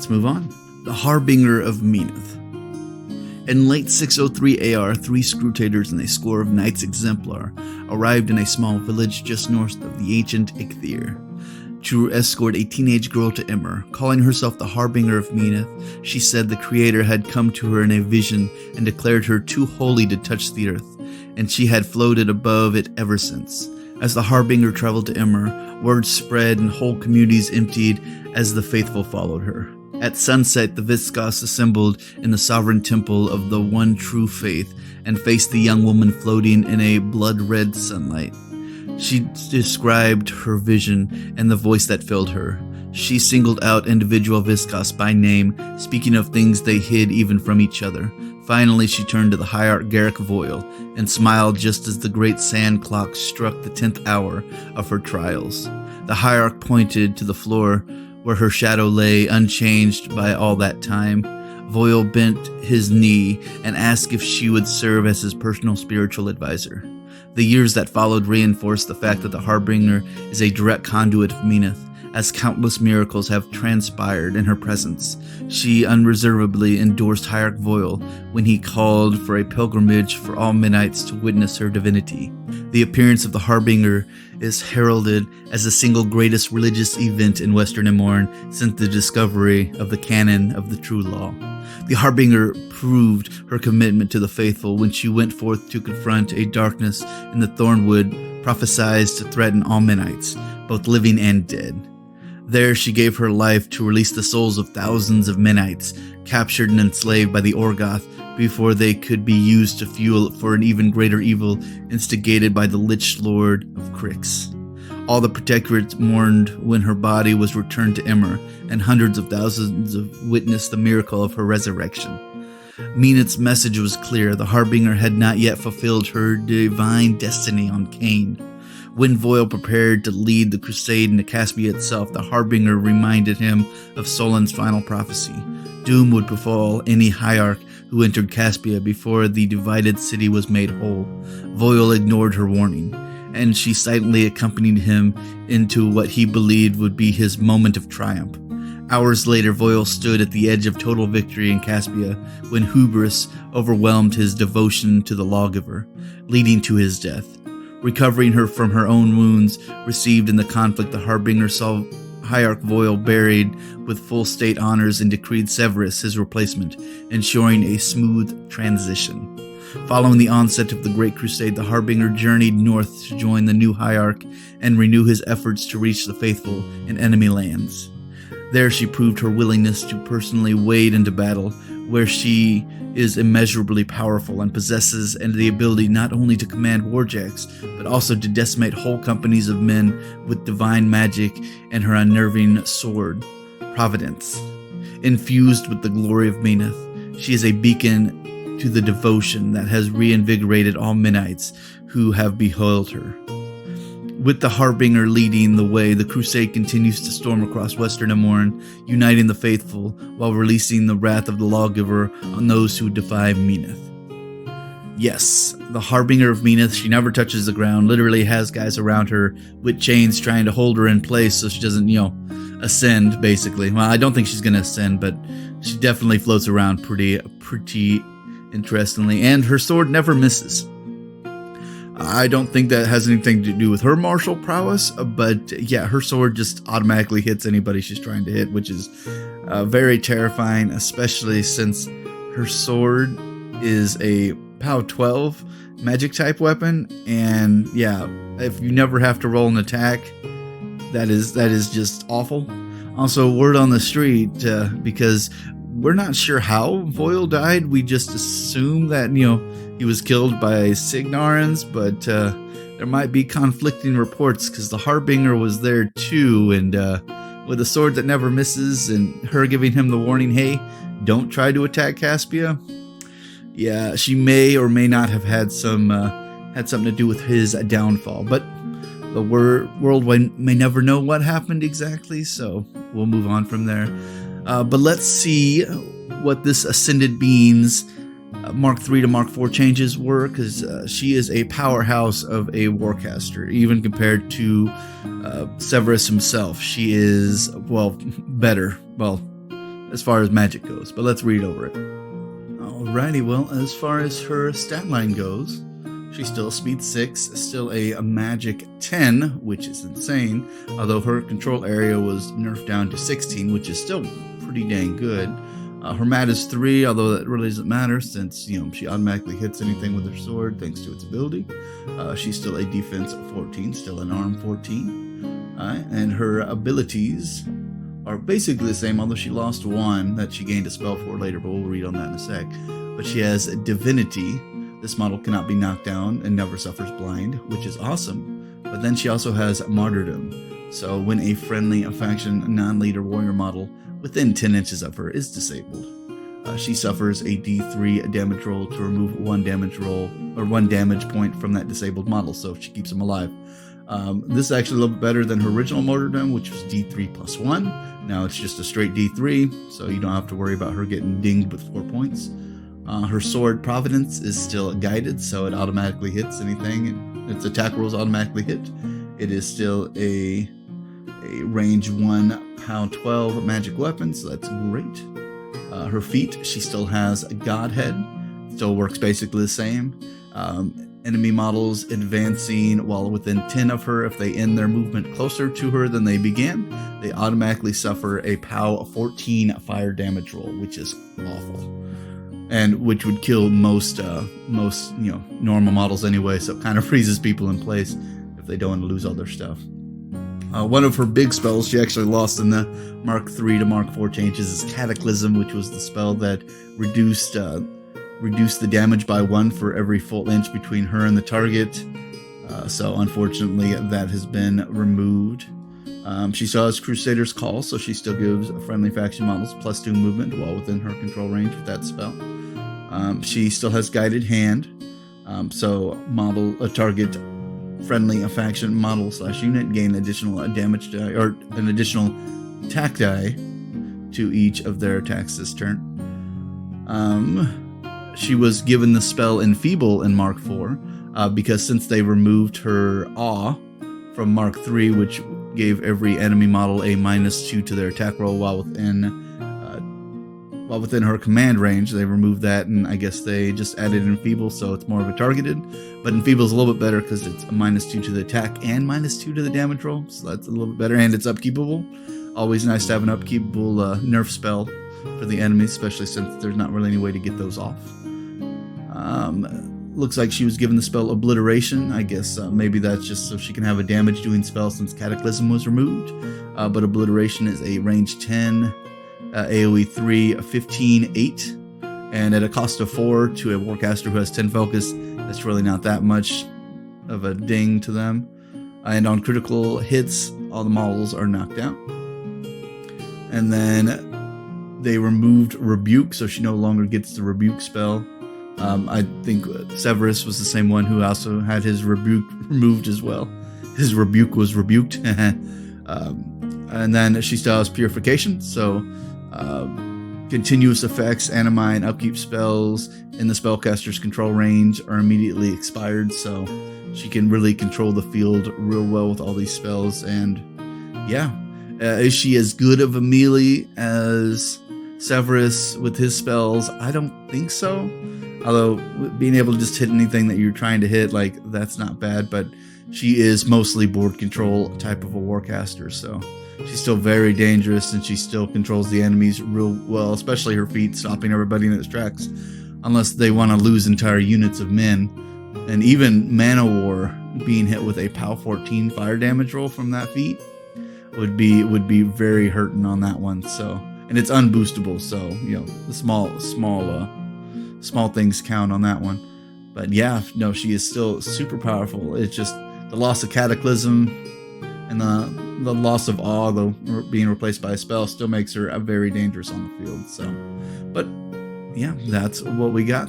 Let's move on. The Harbinger of Menoth. In late 603 AR, 3 Scrutators and a score of Knights Exemplar arrived in a small village just north of the ancient Icthyr to escort a teenage girl to Immer. Calling herself the Harbinger of Menoth, she said the Creator had come to her in a vision and declared her too holy to touch the earth, and she had floated above it ever since. As the Harbinger traveled to Immer, word spread and whole communities emptied as the faithful followed her. At sunset, the Viscos assembled in the sovereign temple of the one true faith and faced the young woman floating in a blood-red sunlight. She described her vision and the voice that filled her. She singled out individual Viscos by name, speaking of things they hid even from each other. Finally, she turned to the Hierarch Garrick Voyle and smiled just as the great sand clock struck the 10th hour of her trials. The Hierarch pointed to the floor where her shadow lay unchanged by all that time. Voyle bent his knee and asked if she would serve as his personal spiritual advisor. The years that followed reinforced the fact that the Harbinger is a direct conduit of Menoth, as countless miracles have transpired in her presence. She unreservedly endorsed Hierarch Voyle when he called for a pilgrimage for all Menites to witness her divinity. The appearance of the Harbinger is heralded as the single greatest religious event in Western Emorn since the discovery of the canon of the true law. The Harbinger proved her commitment to the faithful when she went forth to confront a darkness in the Thornwood prophesied to threaten all Menites, both living and dead. There she gave her life to release the souls of thousands of Menites captured and enslaved by the Orgoth before they could be used to fuel for an even greater evil instigated by the Lich Lord of Crix. All the Protectorate mourned when her body was returned to Immer, and hundreds of thousands witnessed the miracle of her resurrection. Menoth's message was clear. The Harbinger had not yet fulfilled her divine destiny on Caen. When Voyle prepared to lead the crusade into Caspia itself, the Harbinger reminded him of Solon's final prophecy. Doom would befall any hierarch who entered Caspia before the divided city was made whole. Voyle ignored her warning, and she silently accompanied him into what he believed would be his moment of triumph. Hours later, Voyle stood at the edge of total victory in Caspia when hubris overwhelmed his devotion to the lawgiver, leading to his death. Recovering her from her own wounds received in the conflict, the Harbinger saw Hierarch Voyle buried with full state honors and decreed Severus his replacement, ensuring a smooth transition. Following the onset of the Great Crusade, the Harbinger journeyed north to join the new Hierarch and renew his efforts to reach the faithful in enemy lands. There she proved her willingness to personally wade into battle, where she is immeasurably powerful and possesses the ability not only to command warjacks, but also to decimate whole companies of men with divine magic and her unnerving sword, Providence. Infused with the glory of Menoth, she is a beacon to the devotion that has reinvigorated all Menites who have beheld her. With the Harbinger leading the way, the crusade continues to storm across Western Emorn, uniting the faithful while releasing the wrath of the lawgiver on those who defy Menoth. Yes, the Harbinger of Menoth, she never touches the ground, literally has guys around her with chains trying to hold her in place so she doesn't, ascend, basically. Well, I don't think she's going to ascend, but she definitely floats around pretty interestingly, and her sword never misses. I don't think that has anything to do with her martial prowess, but yeah, her sword just automatically hits anybody she's trying to hit, which is very terrifying, especially since her sword is a POW 12 magic type weapon, and yeah, if you never have to roll an attack, that is just awful. Also, word on the street, because we're not sure how Voyle died, we just assume that, he was killed by Signarans, but there might be conflicting reports because the Harbinger was there too, and with a sword that never misses and her giving him the warning, hey, don't try to attack Caspia. Yeah, she may or may not have had something to do with his downfall, but the world may never know what happened exactly, so we'll move on from there. But let's see what this Ascended Being's Mark 3 to Mark 4 changes were, because she is a powerhouse of a warcaster, even compared to Severus himself. She is, better. Well, as far as magic goes, but let's read over it. Alrighty, well, as far as her stat line goes, she's still speed 6, still a magic 10, which is insane, although her control area was nerfed down to 16, which is still pretty dang good. Her mat is 3, although that really doesn't matter since, she automatically hits anything with her sword thanks to its ability. She's still a defense 14, still an arm 14. And her abilities are basically the same, although she lost one that she gained a spell for later, but we'll read on that in a sec. But she has Divinity. This model cannot be knocked down and never suffers blind, which is awesome. But then she also has Martyrdom. So when a friendly faction non-leader warrior model within 10 inches of her is disabled, she suffers a D3 damage roll to remove 1 damage roll or 1 damage point from that disabled model, so she keeps them alive. This is actually a little bit better than her original Martyrdom, which was D3 plus 1. Now it's just a straight D3, so you don't have to worry about her getting dinged with 4 points. Her sword Providence is still guided, so it automatically hits anything. Its attack rolls automatically hit. It is still a range 1 pound 12 magic weapon, so that's great. Her feat, she still has a Godhead. Still works basically the same. Enemy models advancing while within 10 of her, if they end their movement closer to her than they began, they automatically suffer a POW 14 fire damage roll, which is awful. And which would kill most normal models anyway, so it kind of freezes people in place if they don't want to lose all their stuff. One of her big spells she actually lost in the Mark III to Mark IV changes is Cataclysm, which was the spell that reduced the damage by 1 for every full inch between her and the target. So unfortunately that has been removed. She still has Crusader's Call, so she still gives friendly faction models +2 movement while within her control range with that spell. She still has Guided Hand, so a target friendly faction model / unit gain additional damage die or an additional attack die to each of their attacks this turn. She was given the spell Enfeeble in Mark IV because since they removed her Awe from Mark III, which gave every enemy model a -2 to their attack roll while within her command range, they removed that, and I guess they just added Enfeeble, so it's more of a targeted. But Enfeeble is a little bit better because it's a -2 to the attack and -2 to the damage roll, so that's a little bit better, and it's upkeepable. Always nice to have an upkeepable nerf spell for the enemies, especially since there's not really any way to get those off. Looks like she was given the spell Obliteration. I guess maybe that's just so she can have a damage doing spell since Cataclysm was removed. But Obliteration is a range 10, AoE 3, 15, 8, and at a cost of 4 to a Warcaster who has 10 focus, that's really not that much of a ding to them. And on critical hits, all the models are knocked out. And then they removed Rebuke, so she no longer gets the Rebuke spell. I think Severus was the same one who also had his Rebuke removed as well. His Rebuke was rebuked. And then she still has Purification, so continuous effects, Anima, and upkeep spells in the spellcaster's control range are immediately expired, so she can really control the field real well with all these spells. And yeah, is she as good of a melee as Severus with his spells? I don't think so. Although being able to just hit anything that you're trying to hit, that's not bad, but she is mostly board control type of a Warcaster, so she's still very dangerous, and she still controls the enemies real well, especially her feat, stopping everybody in its tracks, unless they want to lose entire units of men. And even Mana War being hit with a POW 14 fire damage roll from that feat would be very hurting on that one. So, and it's unboostable, so the small things count on that one. But yeah, no, she is still super powerful. It's just the loss of Cataclysm and the loss of Awe, though being replaced by a spell, still makes her very dangerous on the field. So, but yeah, that's what we got.